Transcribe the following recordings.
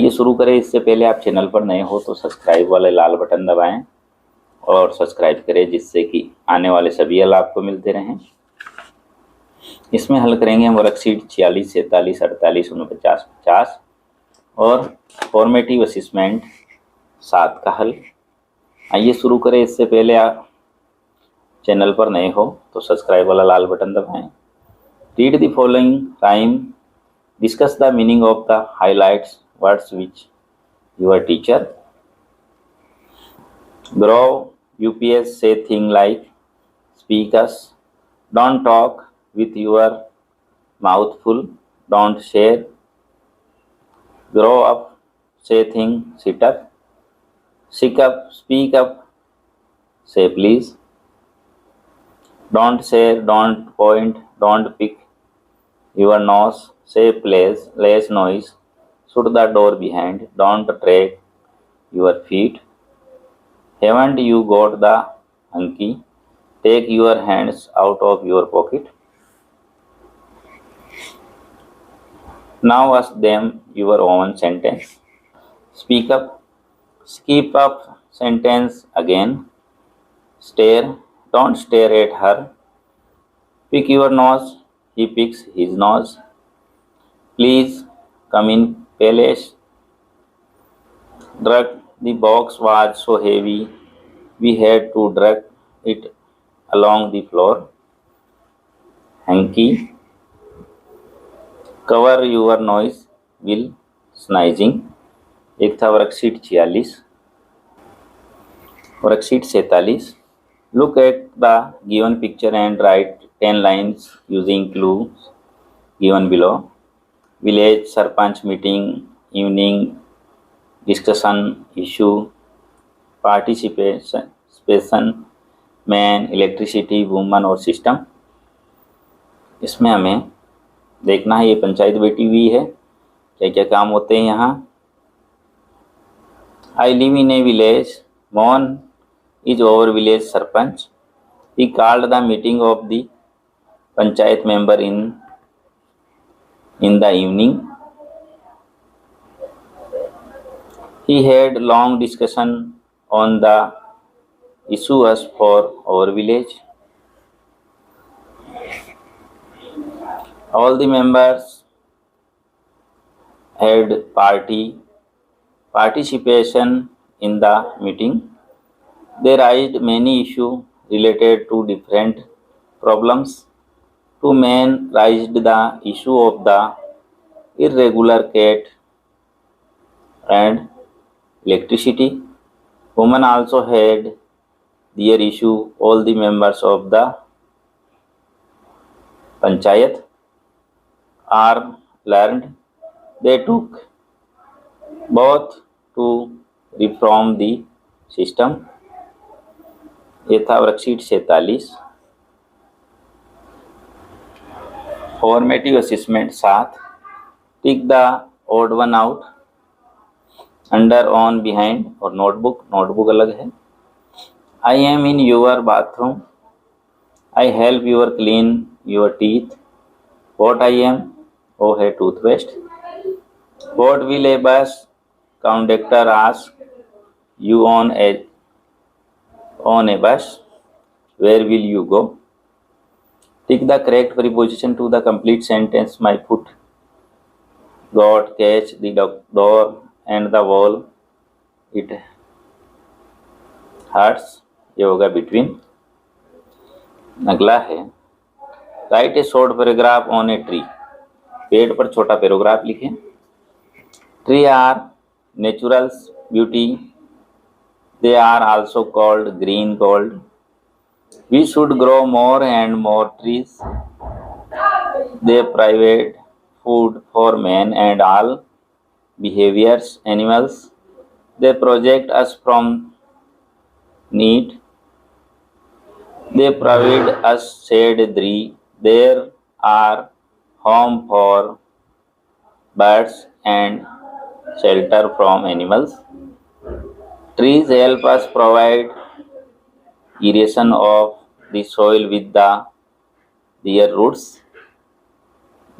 आइए शुरू करें। इससे पहले आप चैनल पर नए हो तो सब्सक्राइब वाले लाल बटन दबाएं और सब्सक्राइब करें, जिससे कि आने वाले सभी हल आपको मिलते रहें। इसमें हल करेंगे हम वर्कशीट 46, 47, 48, 49, 50 और फॉर्मेटिव असेसमेंट 7 का हल। आइए शुरू करें। इससे पहले आप चैनल पर नए हो तो सब्सक्राइब वाला लाल बटन दबाएं। Read the following rhyme, discuss the meaning of the highlights words which your teacher grow. UPS say thing like speak us, don't talk with your mouth full, don't share. Grow up, say thing sit up, sick up, speak up, say please. Don't share, don't point, don't pick your nose, say place, less noise, shut the door behind, don't drag your feet. Haven't you got the hanky? Take your hands out of your pocket. Now ask them your own sentence. Speak up. Skip up sentence again. Stare. Don't stare at her. Pick your nose. He picks his nose. Please come in, Palace. Drag. The box was so heavy we had to drag it along the floor. Hanky. Cover your noise while sneezing. एक था worksheet 46। Worksheet 47। Look at the given picture and write 10 lines using clues given below. Village Sarpanch meeting, evening discussion, issue, participation, man, electricity, woman और system। इसमें हमें देखना है, ये पंचायत बैठी हुई है, क्या क्या काम होते हैं यहाँ। I live in A village, Mohan is over village sarpanch. He called the meeting of the panchayat member in the evening. He had long discussion on the issues for over village. All the members had participation in the meeting. They raised many issues related to different problems. Two men raised the issue of the irregular cat and electricity. Women also had their issue. All the members of the panchayat are learned. They took both to reform the system। ये था worksheet 47। Formative assessment 7। Tick the odd one out. Under, on, behind और notebook अलग है। I am in your bathroom. I help your clean your teeth. What I am, वो है toothpaste. What will a bus conductor ask you on a bus. Where will you go. Tick the correct preposition to the complete sentence. My foot got catch the door and the wall it hurts, ये होगा between. अगला है write a short paragraph on a tree. पेड़ पर छोटा paragraph लिखें। Tree are natural beauty, they are also called green gold. We should grow more and more trees. They provide food for man and all behaviours animals. They protect us from need. They provide us shade. There are home for birds and shelter from animals. Trees help us provide irrigation of the soil with their roots.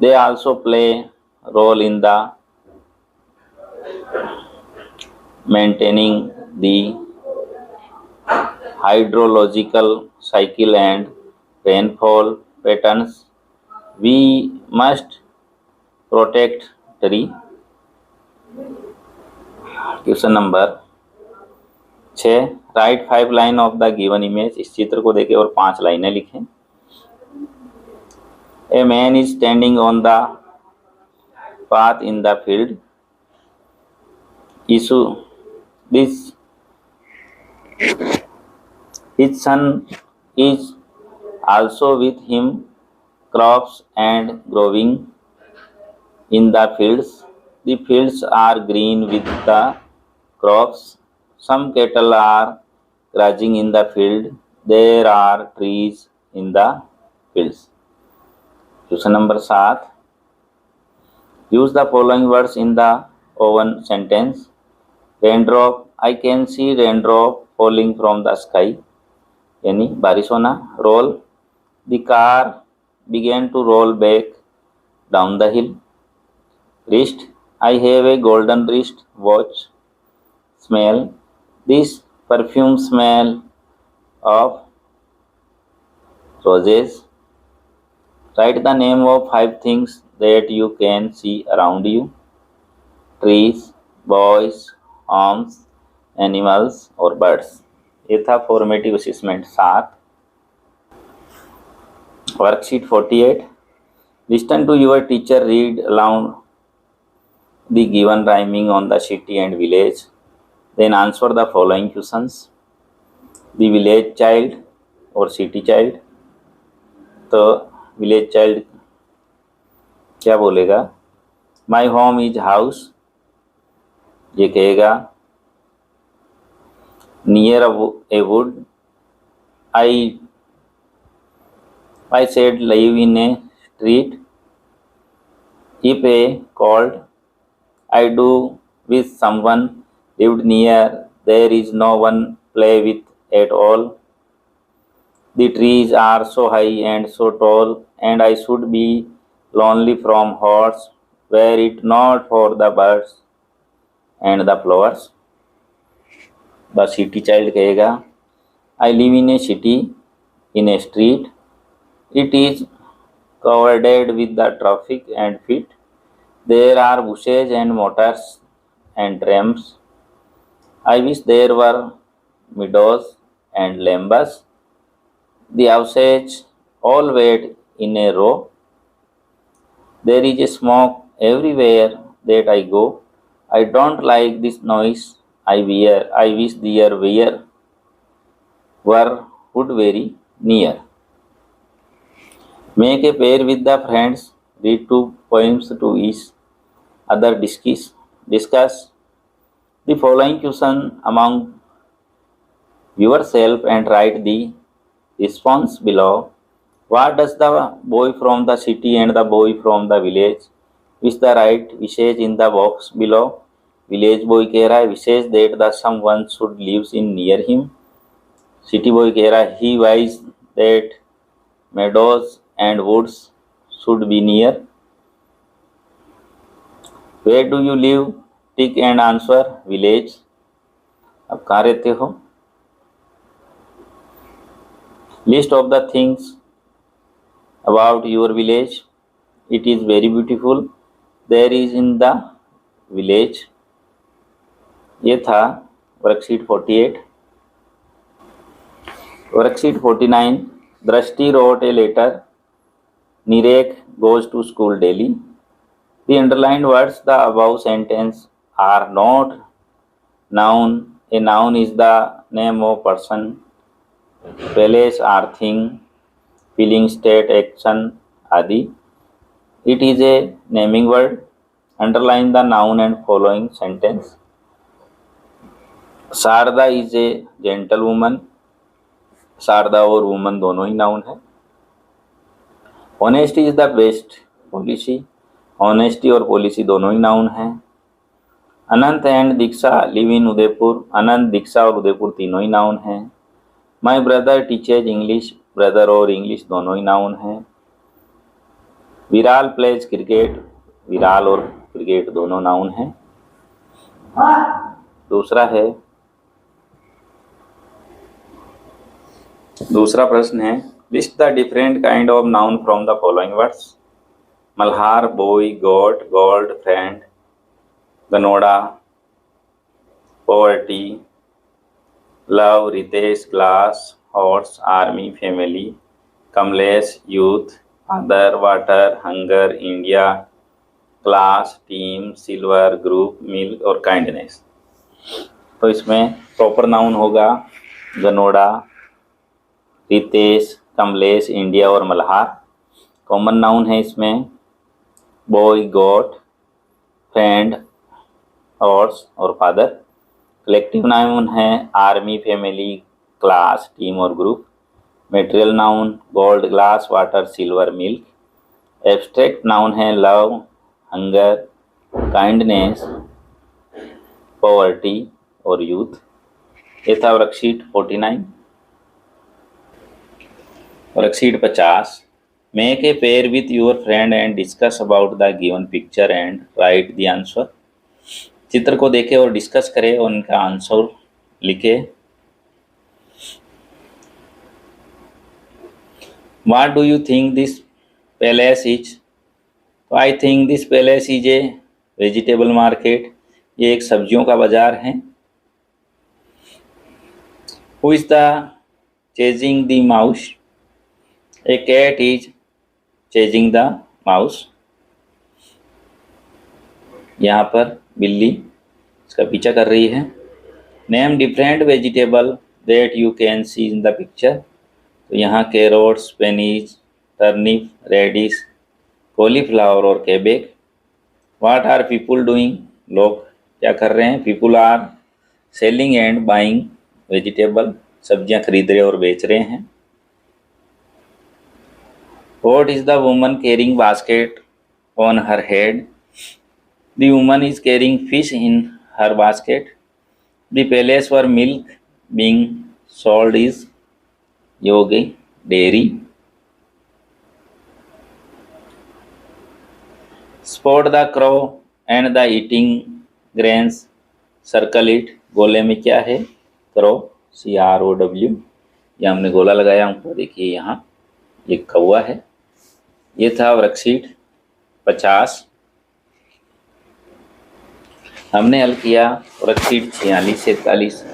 They also play a role in the maintaining the hydrological cycle and rainfall patterns. We must protect tree. Question number 6, right 5 line of the given image. इस चित्र को देखें और 5 लाइनें लिखें। A man is standing on the path in the field. His son is also with him. Crops and growing in the fields. The fields are green with the crops. Some cattle are grazing in the field. There are trees in the fields. Question number 7. Use the following words in the open sentence. Raindrop. I can see raindrop falling from the sky. यानी बारिश होना। Roll. The car began to roll back down the hill. Wrist. I have a golden wrist watch. Smell. This perfume smell of roses. Write the name of 5 things that you can see around you. Trees, boys, homes, animals or birds. ये था formative assessment 7। Worksheet 48। Listen to your teacher read aloud the given rhyming on the city and village. Then answer the following questions. The village child or city child. तो village child क्या बोलेगा? My home is house. ये कहेगा near a wood. I said live in a street. If a called I do with someone lived near there is no one play with at all. The trees are so high and so tall, and I should be lonely from horse, were it not for the birds and the flowers. The city child कहेगा I live in a city, in a street. It is crowded with the traffic and feet. There are bushes and motors and trams. I wish there were meadows and lambs. The houses all wait in a row. There is a smoke everywhere that I go. I don't like this noise I wish there were wood very near. Make a pair with the friends. Read 2 poems to each other. Discuss the following question among yourself and write the response below. What does the boy from the city and the boy from the village wish the right wishes in the box below? Village boy कह रहा है wishes that the someone should lives in near him. City boy कह रहा है he wishes that meadows and woods should be near. Where do you live? Tick and answer. Village. अब कहाँ रहते हो? List of the things about your village. It is very beautiful. There is in the village. ये था worksheet 48। Worksheet 49। दृष्टि wrote a letter. Nirek goes to school daily. The underlined words the above sentence are not noun. A noun is the name of person, place or thing, feeling, state, action आदि. It is a naming word. Underline the noun and following sentence. Sharda is a gentlewoman. Sharda और woman दोनों ही noun है. Honesty is the best policy. Honesty और policy दोनों ही noun है. Anant and Diksha live in Udaipur. Anant, Diksha और उदयपुर तीनों ही noun हैं. My brother teaches English. Brother और इंग्लिश दोनों ही नाउन हैं. Viral pledge cricket. विराल और क्रिकेट दोनों नाउन हैं. दूसरा प्रश्न है, list the different kind of noun from the following words. Malhar, boy, god, gold, friend, Ganoda, poverty, love, Ritesh, glass, horse, army, family, Kamlesh, youth, other, water, hunger, India, class, team, silver, group, milk और kindness. तो इसमें proper noun होगा गनोडा, Ritesh, Kamlesh, India और Malhar. Common noun है इसमें boy, God, friend, horse और father. Collective noun है army, family, class, team और group. Material noun gold, glass, water, silver, milk. Abstract noun है लव, हंगर, काइंडनेस, पॉवर्टी और यूथ। ये था worksheet 49। Worksheet 50। Make a pair with your friend and discuss about the given picture and right the answer. चित्र को देखें और discuss करें और उनका आंसर लिखे। What do you think this palace is? तो I think this palace is a vegetable market. ये एक सब्जियों का बाजार है। Who is the chasing the mouse? A cat is chasing the mouse. यहाँ पर बिल्ली इसका पीछा कर रही है। Name different vegetable that you can see in the picture. तो यहाँ carrot, spinach, turnip, radish, cauliflower और cabbage. What are people doing? लोग क्या कर रहे हैं? People are selling and buying vegetable. सब्जियां खरीद रहे और बेच रहे हैं। What is the woman carrying basket on her head? The woman is carrying fish in her basket. The palace for milk being sold is, ये हो गई dairy. Spot the crow and the eating grains, circle it. गोले में क्या है? Crow, CROW। ये हमने गोला लगाया ऊपर, देखिए यहाँ ये कौवा है। ये था वर्कशीट 50। हमने हल किया वर्कशीट 46, 47,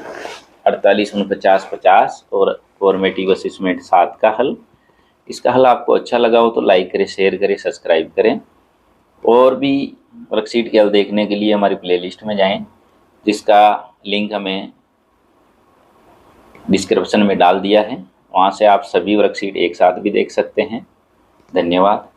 48, 49, 50 और फॉर्मेटिव असेसमेंट 7 का हल। इसका हल आपको अच्छा लगा हो तो लाइक करें, शेयर करें, सब्सक्राइब करें। और भी वर्कशीट के हल देखने के लिए हमारी प्लेलिस्ट में जाएं, जिसका लिंक हमें डिस्क्रिप्शन में डाल दिया है। वहाँ से आप सभी वर्कशीट एक साथ भी देख सकते हैं। धन्यवाद।